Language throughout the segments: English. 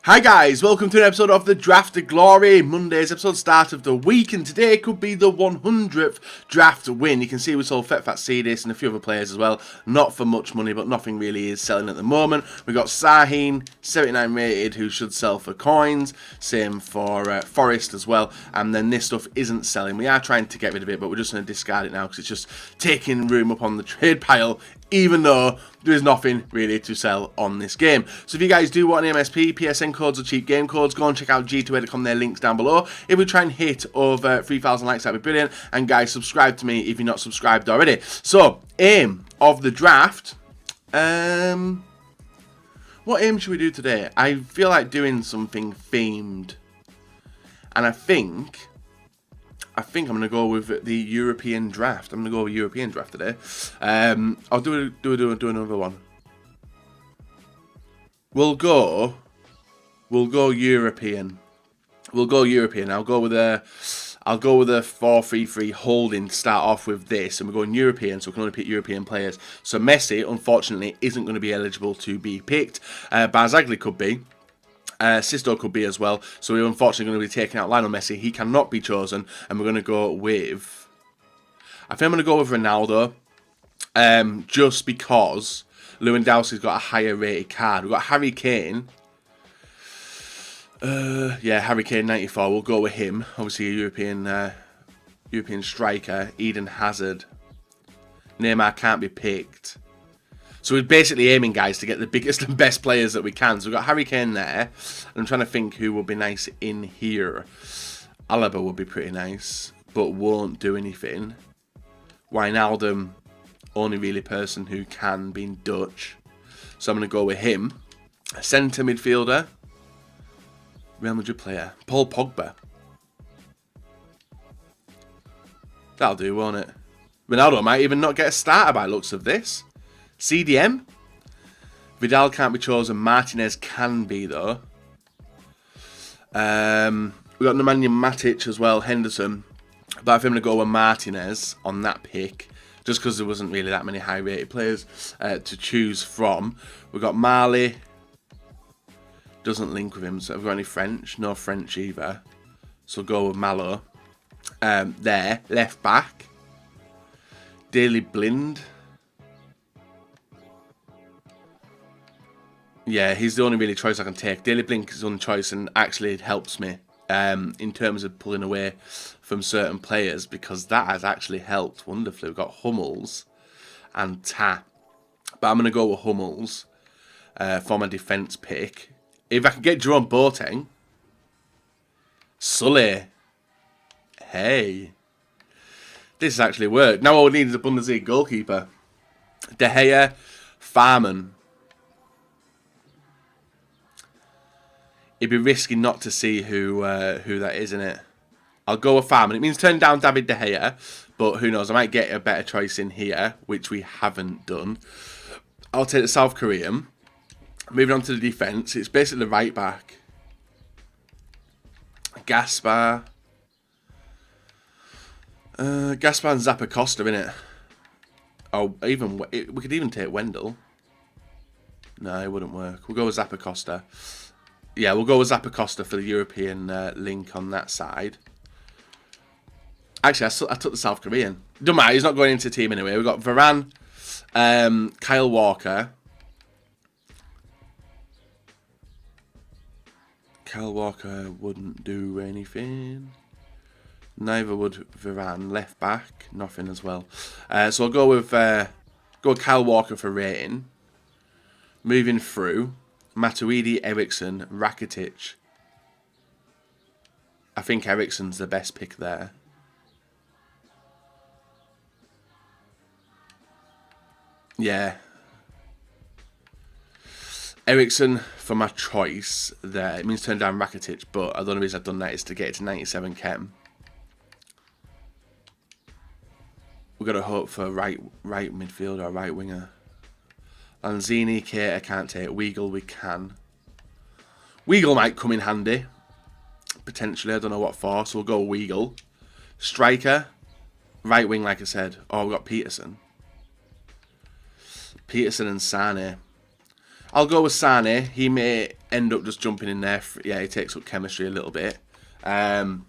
Hi guys, welcome to an episode of the Draft of Glory, Monday's episode, start of the week, and today could be the 100th draft win. You can see we sold Fat Cedis and a few other players as well, not for much money, but nothing really is selling at the moment. We've got Sahin, 79 rated, who should sell for coins, same for Forest as well, and then this stuff isn't selling. We are trying to get rid of it, but we're just going to discard it now because it's just taking room up on the trade pile, even though there is nothing really to sell on this game. So if you guys do want an MSP, PSN codes or cheap game codes, go and check out G2A.com, their links down below. If we try and hit over 3,000 likes, that'd be brilliant. And guys, subscribe to me if you're not subscribed already. So, aim of the draft. What aim should we do today? I feel like doing something themed. And I think I'm going to go with the European draft. I'm going to go with European draft today. I'll do another one. We'll go European. I'll go with a 4-3-3 holding to start off with this, and we're going European, so we can only pick European players. So Messi, unfortunately, isn't going to be eligible to be picked. Barzagli could be. Sisto could be as well, so we're unfortunately going to be taking out Lionel Messi. He cannot be chosen, and we're going to go with... I think I'm going to go with Ronaldo, just because Lewandowski's got a higher rated card. We've got Harry Kane. Harry Kane 94. We'll go with him. Obviously, a European striker. Eden Hazard. Neymar can't be picked. So we're basically aiming, guys, to get the biggest and best players that we can. So we've got Harry Kane there. And I'm trying to think who would be nice in here. Alaba would be pretty nice, but won't do anything. Wijnaldum, only really person who can be Dutch. So I'm going to go with him. Centre midfielder. Real Madrid player. Paul Pogba. That'll do, won't it? Ronaldo might even not get a starter by looks of this. CDM. Vidal can't be chosen. Martinez can be, though. We've got Nemanja Matic as well. Henderson. But I think I'm going to go with Martinez on that pick, just because there wasn't really that many high-rated players to choose from. We've got Marley. Doesn't link with him. So have we got any French? No French either. So we'll go with Malo. There. Left back. Daley Blind. Yeah, he's the only really choice I can take. Daley Blink is the only choice, and actually it helps me in terms of pulling away from certain players, because that has actually helped wonderfully. We've got Hummels and Ta. But I'm going to go with Hummels for my defence pick. If I can get Jerome Boateng. Sully. Hey. This has actually worked. Now all we need is a Bundesliga goalkeeper. De Gea. Farman. It'd be risky not to see who that is, innit? I'll go with Farman. It means turn down David De Gea, but who knows? I might get a better choice in here, which we haven't done. I'll take the South Korean. Moving on to the defence, it's basically the right back. Gaspar. Gaspar and Zappa Costa, innit? Oh, we could even take Wendell. No, it wouldn't work. We'll go with Zappa Costa. Yeah, we'll go with Zappa Costa for the European link on that side. Actually, I took the South Korean. Don't matter, he's not going into the team anyway. We've got Varane, Kyle Walker. Kyle Walker wouldn't do anything. Neither would Varane. Left back, nothing as well. So I'll go with Kyle Walker for rating. Moving through. Matuidi, Ericsson, Rakitic. I think Ericsson's the best pick there. Yeah. Ericsson for my choice there. It means turn down Rakitic, but the only reason I've done that is to get it to 97 chem. We've got to hope for right midfielder or right winger. Lanzini, Kate, I can't take. Weigl, we can. Weigl might come in handy. Potentially, I don't know what for, so we'll go Weigl. Striker. Right wing, like I said. Oh, we've got Peterson. Peterson and Sane. I'll go with Sane. He may end up just jumping in there. Yeah, he takes up chemistry a little bit. Anyone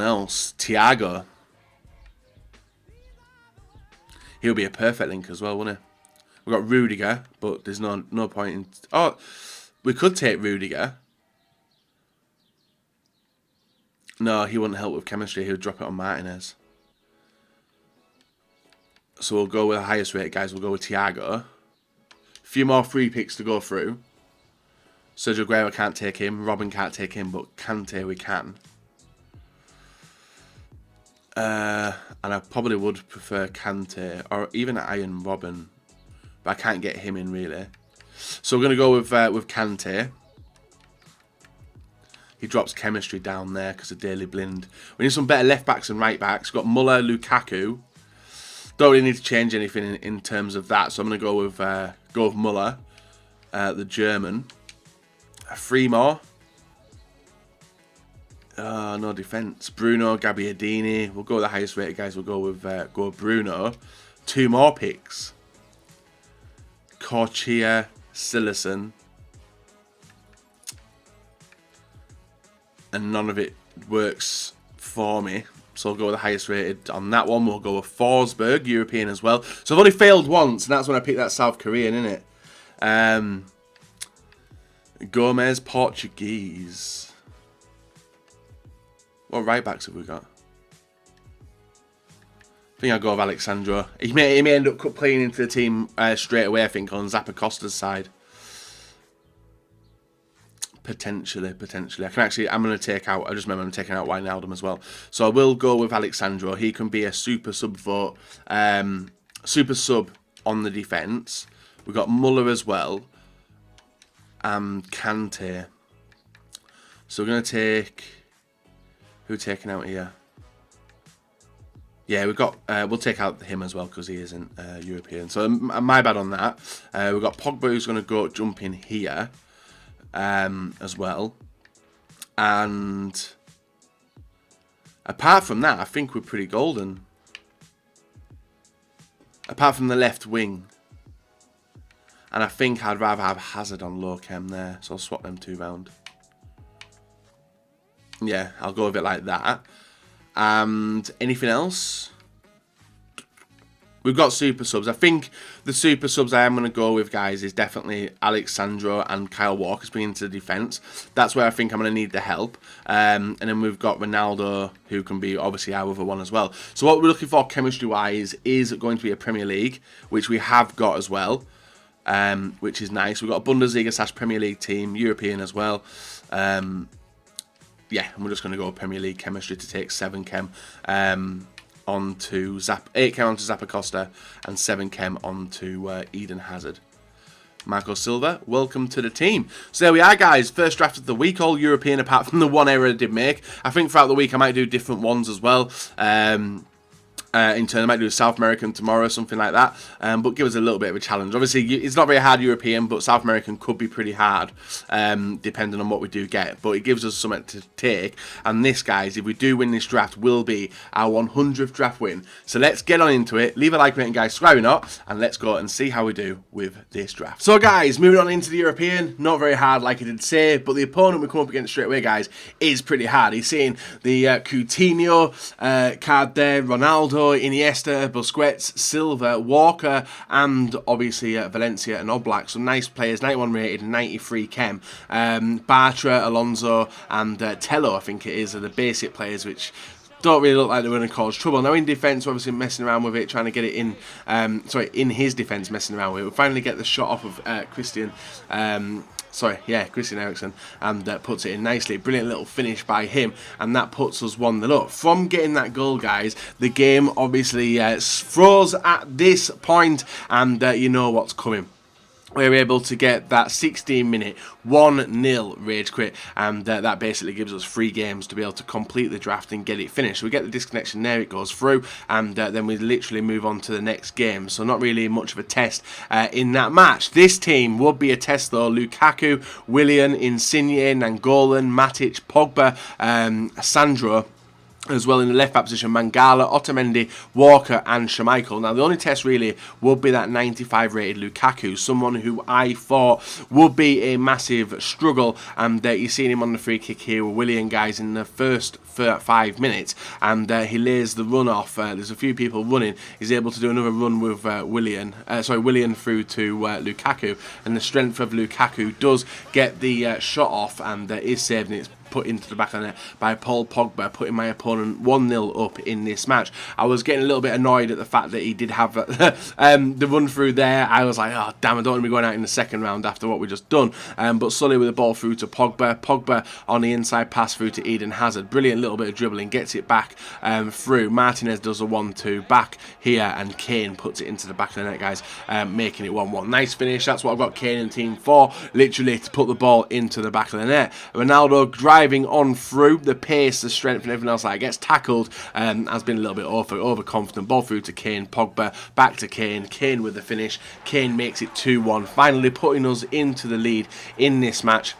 else? Thiago. He'll be a perfect link as well, wouldn't he? We've got Rudiger, but there's no point in... Oh, we could take Rudiger. No, he wouldn't help with chemistry. He would drop it on Martinez. So we'll go with the highest rate, guys. We'll go with Thiago. A few more free picks to go through. Sergio Aguero can't take him. Robin can't take him, but Kante we can. And I probably would prefer Kante or even Iron Robin, but I can't get him in really. So we're going to go with Kante. He drops chemistry down there because of Daily Blind. We need some better left backs and right backs. We've got Muller, Lukaku. Don't really need to change anything in terms of that, so I'm going to go with Muller, the German. 3 more. No defence. Bruno, Gabbiadini. We'll go with the highest rated, guys. We'll go with Bruno. 2 more picks. Korchia, Sillerson. And none of it works for me. So I'll go with the highest rated on that one. We'll go with Forsberg, European as well. So I've only failed once, and that's when I picked that South Korean, innit? Gomez, Portuguese. What right backs have we got? I think I'll go with Alexandro. He may end up playing into the team straight away, I think, on Zappacosta's side. Potentially. I'm going to take out... I just remember I'm taking out Wijnaldum as well. So I will go with Alexandro. He can be a super sub vote. Super sub on the defence. We've got Muller as well. Kante. So we're going to take... Who taking out here? Yeah, we've got... we'll take out him as well because he isn't European. So my bad on that. We've got Pogba who's going to jump in here. As well, and apart from that, I think we're pretty golden. Apart from the left wing, and I think I'd rather have Hazard on low chem there, so I'll swap them 2 round. Yeah, I'll go with it like that. And anything else? We've got super subs. I think the super subs I am going to go with, guys, is definitely Alexandro and Kyle Walker's bringing into the defence. That's where I think I'm going to need the help. And then we've got Ronaldo, who can be obviously our other one as well. So what we're looking for chemistry-wise is going to be a Premier League, which we have got as well, which is nice. We've got a Bundesliga / Premier League team, European as well. Yeah, and we're just going to go Premier League chemistry to take 7 chem. Onto 8 chem onto Zappacosta and 7 chem onto Eden Hazard. Marco Silva, welcome to the team. So there we are, guys. First draft of the week, all European apart from the one error I did make. I think throughout the week I might do different ones as well. In turn, I might do a South American tomorrow, something like that. But give us a little bit of a challenge. Obviously, it's not very hard European, but South American could be pretty hard, depending on what we do get. But it gives us something to take. And this, guys, if we do win this draft, will be our 100th draft win. So let's get on into it. Leave a like rating, guys, subscribe or not, and let's go and see how we do with this draft. So, guys, moving on into the European, not very hard, like I did say, but the opponent we come up against straight away, guys, is pretty hard. He's seeing the Coutinho card there, Ronaldo, Iniesta, Busquets, Silva, Walker, and obviously Valencia and Oblak. Some nice players, 91 rated, 93 chem. Bartra, Alonso, and Tello, I think it is, are the basic players which don't really look like they're going to cause trouble. Now in defence, we're obviously messing around with it, trying to get it in, in his defence, messing around with it. We'll finally get the shot off of Christian Eriksen, and puts it in nicely. Brilliant little finish by him, and that puts us 1-0 up. From getting that goal, guys, the game obviously froze at this point, and you know what's coming. We're able to get that 16-minute 1-0 rage quit, and that basically gives us 3 games to be able to complete the draft and get it finished. So we get the disconnection there, it goes through, and then we literally move on to the next game. So not really much of a test in that match. This team would be a test though. Lukaku, Willian, Insigne, Nangolan, Matic, Pogba, Sandro, as well in the left back position, Mangala, Otamendi, Walker and Schmeichel. Now the only test really would be that 95 rated Lukaku, someone who I thought would be a massive struggle, and you're seeing him on the free kick here with Willian, guys, in the first 5 minutes, and he lays the run off. There's a few people running. He's able to do another run with Willian through to Lukaku, and the strength of Lukaku does get the shot off, and is saved, and it's put into the back of the net by Paul Pogba, putting my opponent 1-0 up in this match. I was getting a little bit annoyed at the fact that he did have the run through there. I was like, oh damn, I don't want to be going out in the second round after what we just done. But Sully with the ball through to Pogba. Pogba on the inside pass through to Eden Hazard. Brilliant little bit of dribbling, gets it back through. Martinez does a 1-2 back here, and Kane puts it into the back of the net, guys, making it 1-1. Nice finish. That's what I've got Kane and team for, literally to put the ball into the back of the net. Ronaldo driving on through, the pace, the strength and everything else like gets tackled, has been a little bit overconfident. Ball through to Kane, Pogba, back to Kane, Kane with the finish. Kane makes it 2-1, finally putting us into the lead in this match.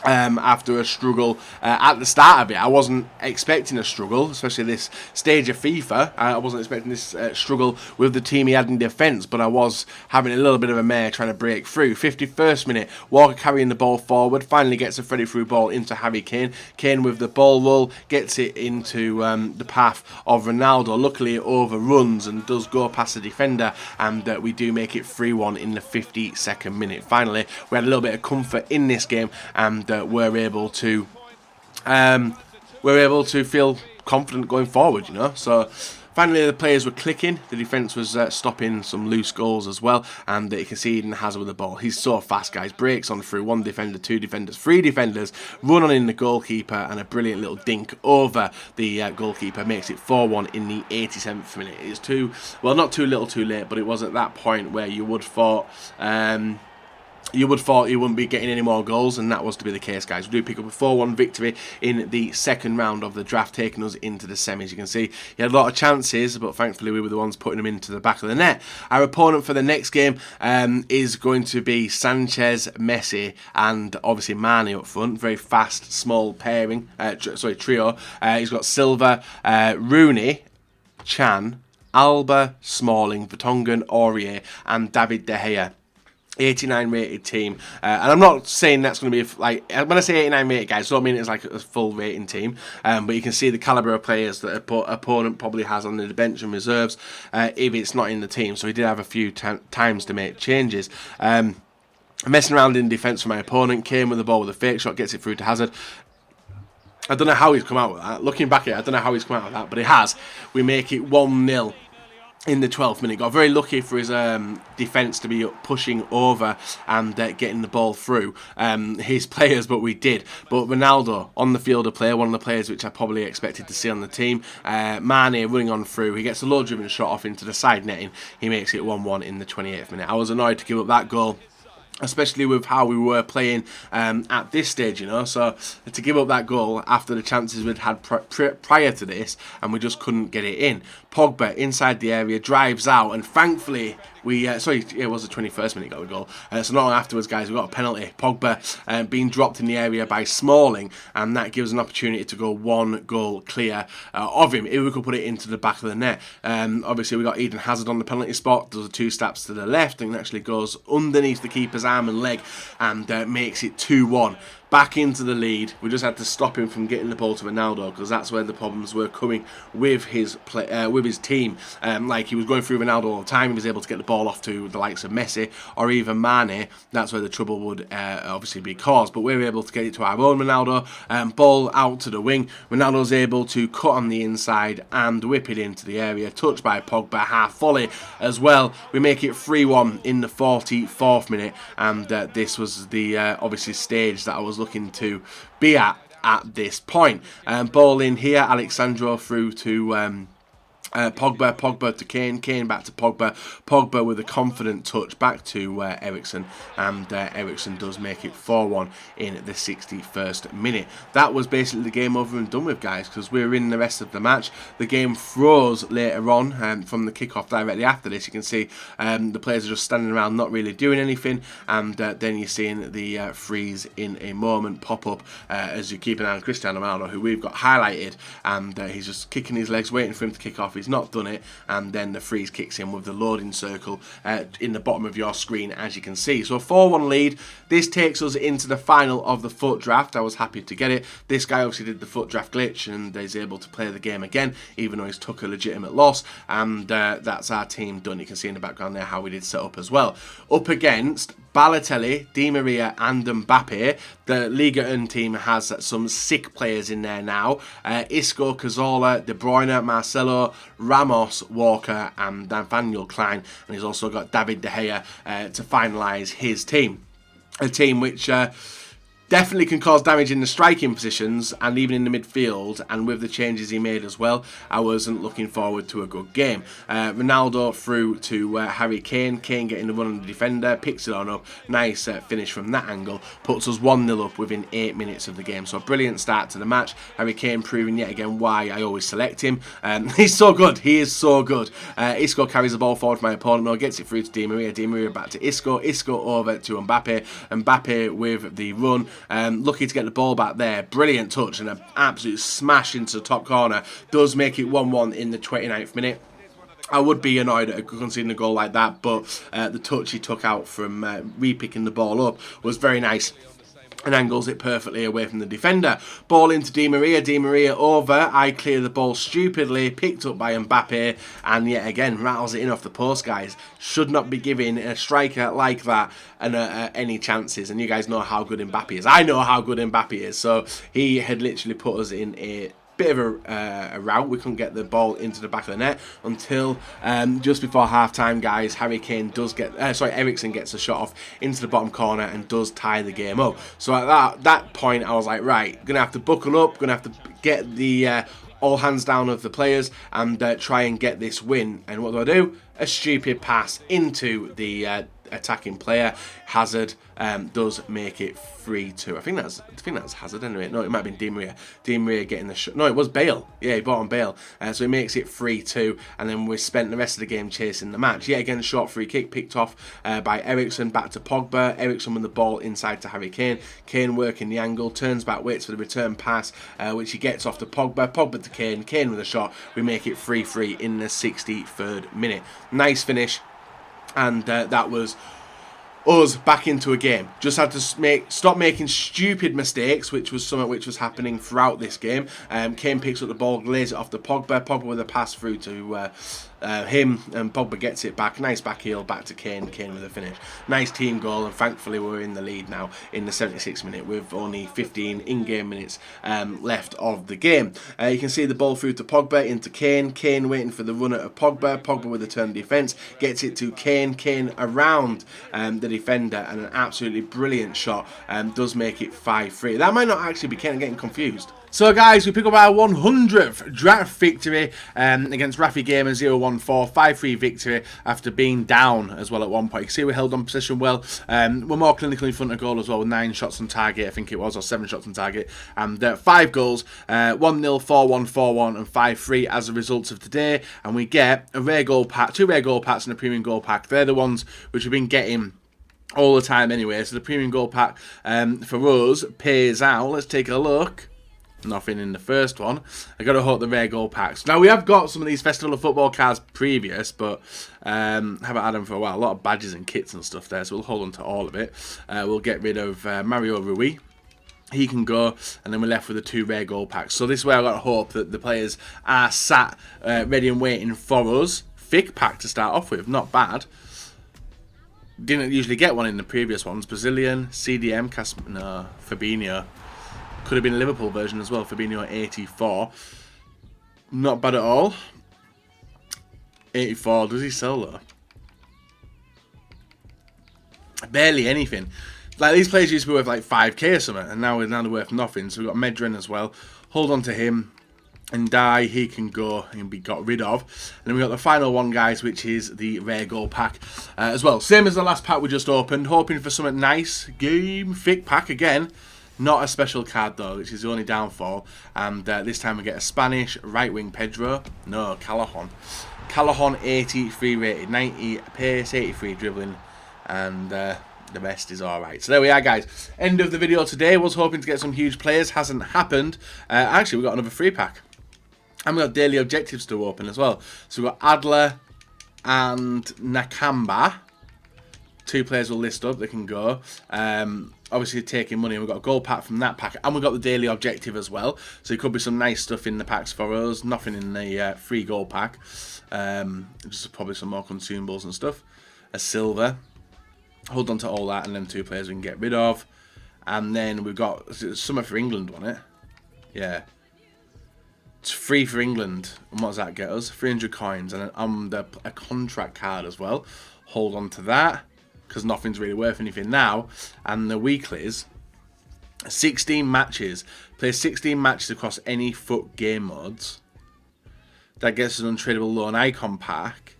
After a struggle at the start of it. I wasn't expecting a struggle, especially this stage of FIFA. I wasn't expecting this struggle with the team he had in defence, but I was having a little bit of a mare trying to break through. 51st minute, Walker carrying the ball forward, finally gets a Freddy through ball into Harry Kane. Kane with the ball roll, gets it into the path of Ronaldo. Luckily it overruns and does go past the defender, and we do make it 3-1 in the 52nd minute. Finally, we had a little bit of comfort in this game, and we're able to feel confident going forward, you know. So finally the players were clicking, the defence was stopping some loose goals as well, and you can see Eden Hazard with the ball. He's so fast, guys. Breaks on through, 1 defender, 2 defenders, 3 defenders, run on in the goalkeeper, and a brilliant little dink over the goalkeeper makes it 4-1 in the 87th minute. It's not too little too late, but it was at that point where you would thought you wouldn't be getting any more goals, and that was to be the case, guys. We do pick up a 4-1 victory in the second round of the draft, taking us into the semis. You can see he had a lot of chances, but thankfully we were the ones putting them into the back of the net. Our opponent for the next game is going to be Sanchez, Messi, and obviously Mane up front. Very fast, small pairing, trio. He's got Silva, Rooney, Chan, Alba, Smalling, Vertonghen, Aurier, and David De Gea. 89 rated team, and I'm not saying that's going to be like, when I say 89 rated, guys, I don't mean it's like a full rating team, but you can see the calibre of players that opponent probably has on the bench and reserves if it's not in the team. So he did have a few times to make changes. Messing around in defence for my opponent, came with the ball with a fake shot, gets it through to Hazard. I don't know how he's come out with that. Looking back at it, I don't know how he's come out with that, but he has. We make it 1-0. In the 12th minute. Got very lucky for his defence to be pushing over and getting the ball through his players, but we did. But Ronaldo on the field of play, one of the players which I probably expected to see on the team. Mane running on through. He gets a low driven shot off into the side netting. He makes it 1-1 in the 28th minute. I was annoyed to give up that goal, especially with how we were playing at this stage, you know. So to give up that goal after the chances we'd had prior to this, and we just couldn't get it in. Pogba inside the area, drives out, and thankfully we it was the 21st minute got the goal. So not long afterwards, guys, we got a penalty. Pogba being dropped in the area by Smalling, and that gives an opportunity to go 1 goal clear of him if we could put it into the back of the net. Obviously we got Eden Hazard on the penalty spot, does 2 steps to the left and actually goes underneath the keeper's arm and leg, and makes it 2-1. Back into the lead. We just had to stop him from getting the ball to Ronaldo, because that's where the problems were coming with his team. Like, he was going through Ronaldo all the time. He was able to get the ball off to the likes of Messi or even Mane. That's where the trouble would obviously be caused. But we were able to get it to our own Ronaldo. Ball out to the wing. Ronaldo's able to cut on the inside and whip it into the area. Touched by Pogba, half volley as well. We make it 3-1 in the 44th minute, and this was the obviously stage that I was looking to be at this point. Ball in here, Alexandro through to Pogba to Kane back to Pogba with a confident touch back to Eriksen, and Eriksen does make it 4-1 in the 61st minute. That was basically the game over and done with, guys, because we're in the rest of the match. The game froze later on from the kickoff directly after this. You can see the players are just standing around not really doing anything, and then you're seeing the freeze in a moment pop up as you keep an eye on Cristiano Ronaldo, who we've got highlighted, and he's just kicking his legs, waiting for him to kick off. He's not done it, and then the freeze kicks in with the loading circle in the bottom of your screen, as you can see. So a 4-1 lead. This takes us into the final of the FUT draft. I was happy to get it. This guy obviously did the FUT draft glitch and is able to play the game again, even though he's took a legitimate loss, and that's our team done. You can see in the background there how we did set up as well. Up against Balotelli, Di Maria and Mbappe. The Liga 1 team has some sick players in there now. Isco, Cazorla, De Bruyne, Marcelo, Ramos, Walker and Nathaniel Klein. And he's also got David De Gea to finalise his team. A team which definitely can cause damage in the striking positions and even in the midfield, and with the changes he made as well, I wasn't looking forward to a good game. Ronaldo through to Harry Kane. Kane getting the run on the defender, picks it on up. Nice finish from that angle. Puts us 1-0 up within 8 minutes of the game. So a brilliant start to the match. Harry Kane proving yet again why I always select him. He's so good. He is so good. Isco carries the ball forward to my opponent. No, gets it through to Di Maria. Di Maria back to Isco. Isco over to Mbappe. Mbappe with the run. Lucky to get the ball back there. Brilliant touch and an absolute smash into the top corner. Does make it 1-1 in the 29th minute. I would be annoyed at conceding a goal like that, but the touch he took out from re-picking the ball up was very nice and angles it perfectly away from the defender. Ball into Di Maria. Di Maria over. I clear the ball stupidly, picked up by Mbappe, and yet again rattles it in off the post, guys. Should not be giving a striker like that any chances, and you guys know how good Mbappe is. I know how good Mbappe is, so he had literally put us in a bit of a rout. We couldn't get the ball into the back of the net until just before half time, guys. Harry Kane does get Eriksen gets a shot off into the bottom corner and does tie the game up. So at that point I was like, right, gonna have to buckle up, gonna have to get the all hands down of the players and try and get this win. And what do? A stupid pass into the attacking player. Hazard does make it 3-2. I think that's Hazard anyway. No, it might have been Di Maria. Di Maria getting the shot. No, it was Bale. Yeah, he bought on Bale. So he makes it 3-2, and then we spent the rest of the game chasing the match. Yet again, short free kick picked off by Eriksen back to Pogba. Eriksen with the ball inside to Harry Kane. Kane working the angle, turns back, waits for the return pass, which he gets off to Pogba. Pogba to Kane. Kane with a shot. We make it 3-3 in the 63rd minute. Nice finish, and that was us back into a game. Just had to stop making stupid mistakes, which was something which was happening throughout this game. Kane picks up the ball, lays it off to Pogba. Pogba with a pass through to him, and Pogba gets it back. Nice back heel back to Kane. Kane with a finish. Nice team goal, and thankfully we're in the lead now in the 76th minute with only 15 in-game minutes left of the game. You can see the ball through to Pogba into Kane. Kane waiting for the runner of Pogba. Pogba with a turn defence gets it to Kane. Kane around the defender, and an absolutely brilliant shot does make it 5-3. That might not actually be Kane. I'm getting confused. So guys, we pick up our 100th draft victory against Rafi Gamer 014, 5-3 victory after being down as well at one point. You can see we held on possession well. We're more clinical in front of goal as well with 9 shots on target, I think it was, or 7 shots on target. And 5 goals, 1-0, 4-1, 4-1 and 5-3 as a result of today. And we get a rare goal pack, 2 rare goal packs and a premium goal pack. They're the ones which we've been getting all the time anyway. So the premium goal pack for us pays out. Let's take a look. Nothing in the first one. I gotta hope the rare gold packs. Now we have got some of these Festival of Football cards previous, but haven't had them for a while. A lot of badges and kits and stuff there, so we'll hold on to all of it. We'll get rid of Mario Rui. He can go, and then we're left with the 2 rare gold packs. So this way I've got to hope that the players are sat ready and waiting for us. Thick pack to start off with, not bad. Didn't usually get one in the previous ones. Brazilian, CDM, Fabinho. Could have been a Liverpool version as well. Fabinho 84. Not bad at all. 84. Does he sell though? Barely anything. Like these players used to be worth like 5k or something, and now they're worth nothing. So we've got Medrin as well. Hold on to him. and die, he can go and be got rid of. And then we got the final one, guys, which is the rare gold pack as well. Same as the last pack we just opened, hoping for something nice. Game thick pack again. Not a special card though, which is the only downfall. And this time we get a Spanish right wing Pedro. No, Callahan. Callahan 83 rated, 90 pace, 83 dribbling, and the rest is alright. So there we are, guys. End of the video today. Was hoping to get some huge players. Hasn't happened. Actually, we got another free pack. And we got daily objectives to open as well. So we've got Adler and Nakamba. 2 players will list up. They can go. Obviously taking money. We've got a gold pack from that pack. And we've got the daily objective as well. So there could be some nice stuff in the packs for us. Nothing in the free gold pack. Just probably some more consumables and stuff. A silver. Hold on to all that. And then 2 players we can get rid of. And then we've got something for England, wasn't it? Yeah. It's free for England. And what does that get us? 300 coins and a contract card as well. Hold on to that, because nothing's really worth anything now. And the weeklies, 16 matches. Play 16 matches across any FUT game modes. That gets us an untradeable loan icon pack.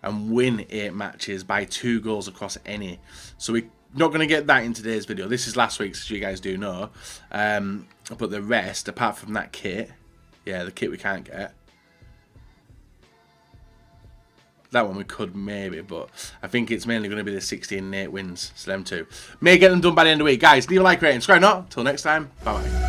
And win 8 matches by 2 goals across any. So we're not going to get that in today's video. This is last week's, as you guys do know. But the rest, apart from that kit... Yeah, the kit we can't get. That one we could maybe, but I think it's mainly going to be the 16 and 8 wins. So them 2. May get them done by the end of the week. Guys, leave a like, rate, and subscribe. Not. Till next time. Bye-bye.